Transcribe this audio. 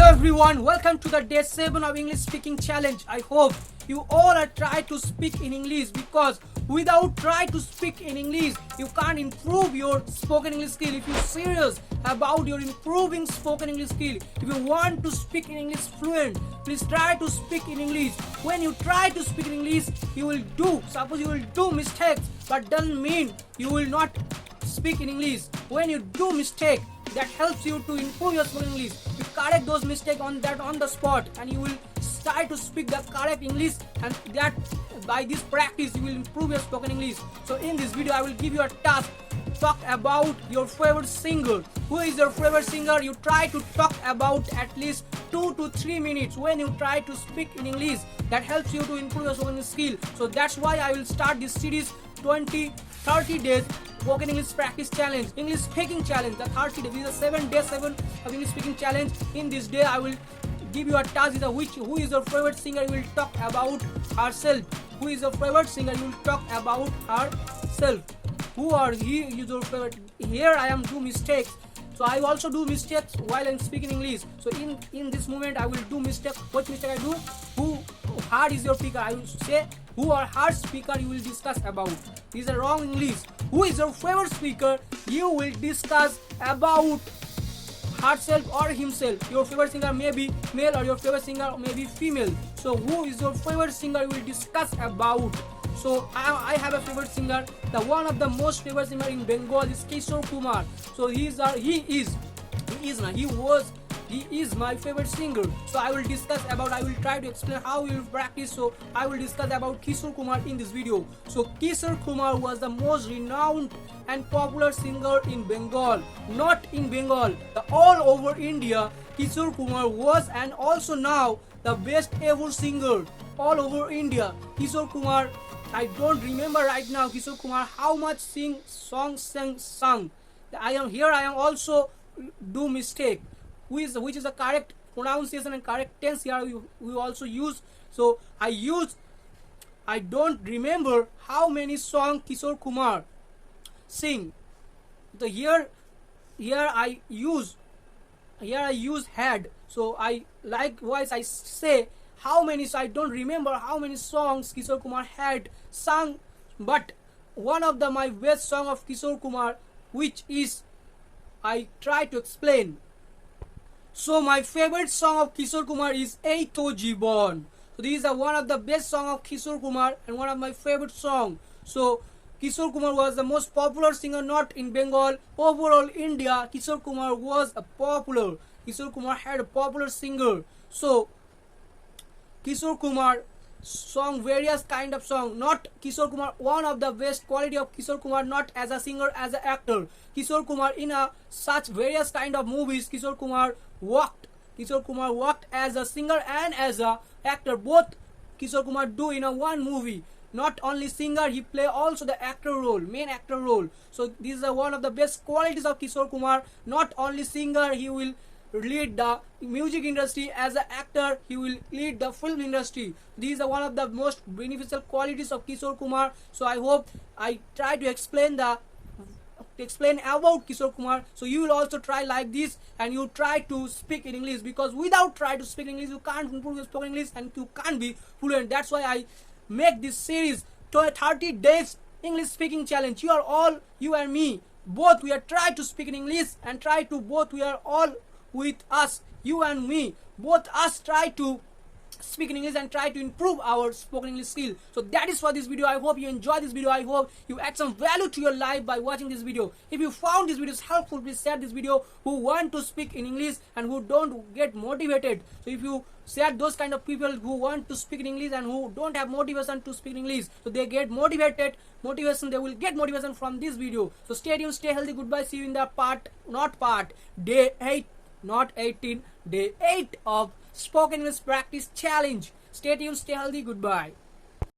Hello everyone, welcome to the day 7 of English speaking challenge. I hope you all are trying to speak in English, because without trying to speak in English, you can't improve your spoken English skill. If you're serious about your improving spoken English skill, if you want to speak in English fluent, please try to speak in English. When you try to speak in English, you will do mistakes, but doesn't mean you will not speak in English. When you do mistake, that helps you to improve your spoken English. You correct those mistakes on the spot, and you will start to speak the correct English, and that by this practice you will improve your spoken English. So in this video I will give you a task. Talk about your favorite singer. Who is your favorite singer? You try to talk about at least 2 to 3 minutes when you try to speak in English. That helps you to improve your spoken skill. So that's why I will start this series 30 days spoken English practice challenge, English speaking challenge. The 30 days, this is the day 7 of English speaking challenge. In this day I will give you a task. Who is your favorite singer? You will talk about herself. Who is your favorite singer? You will talk about herself. Who are he is your favorite? Here I am do mistakes. So I also do mistakes while I'm speaking English. So in this moment I will do mistake. What mistake I do? Who hard is your speaker? I will say who or her speaker you will discuss about. These are wrong English. Who is your favorite speaker? You will discuss about herself or himself. Your favorite singer may be male or your favorite singer may be female. So who is your favorite singer? You will discuss about. So I have a favorite singer. The one of the most favorite singer in Bengal is Kishore Kumar. So he is my favorite singer. So I will try to explain how we will practice. So I will discuss about Kishore Kumar in this video. So Kishore Kumar was the most renowned and popular singer in Bengal. Not in Bengal, all over India. Kishore Kumar was and also now the best ever singer all over India. Kishore Kumar, I don't remember right now Kishore Kumar how much sung. I am also do mistake. Which is the correct pronunciation and correct tense here we also use. So I don't remember how many songs Kishore Kumar sing. So here I use had. So I likewise I say how many. So I don't remember how many songs Kishore Kumar had sung, but one of my best song of Kishore Kumar, which is I try to explain. So my favorite song of Kishore Kumar is Ei To Jibon. So these are one of the best song of Kishore Kumar and one of my favorite song. So Kishore Kumar was the most popular singer not in Bengal, overall India. Kishore Kumar was a popular. Kishore Kumar had a popular singer. So Kishore Kumar song various kind of song. Not Kishore Kumar, one of the best quality of Kishore Kumar, not as a singer, as an actor. Kishore Kumar in such various kind of movies. Kishore Kumar worked as a singer and as a actor. Both Kishore Kumar do in one movie. Not only singer, he play also the actor role, main actor role. So these are one of the best qualities of Kishore Kumar. Not only singer, he will lead the music industry. As an actor, he will lead the film industry. These are one of the most beneficial qualities of Kishore Kumar. So I hope I try to explain about Kishore Kumar. So you will also try like this, and you try to speak in English, because without try to speak English, you can't improve your spoken English and you can't be fluent. That's why I make this series to a 30 days English speaking challenge. You and me, both we are try to speak in English, and we are all with us, you and me, both us try to speak in English and try to improve our spoken English skill. So that is for this video. I hope you enjoy this video. I hope you add some value to your life by watching this video. If you found this video helpful, please share this video who want to speak in English and who don't get motivated. So if you share those kind of people who want to speak in English and who don't have motivation to speak in English, so they get they will get motivation from this video. So stay tuned, stay healthy, goodbye. See you in the day 8, not 18, day 8 of spoken English practice challenge. Stay tuned, stay healthy, goodbye.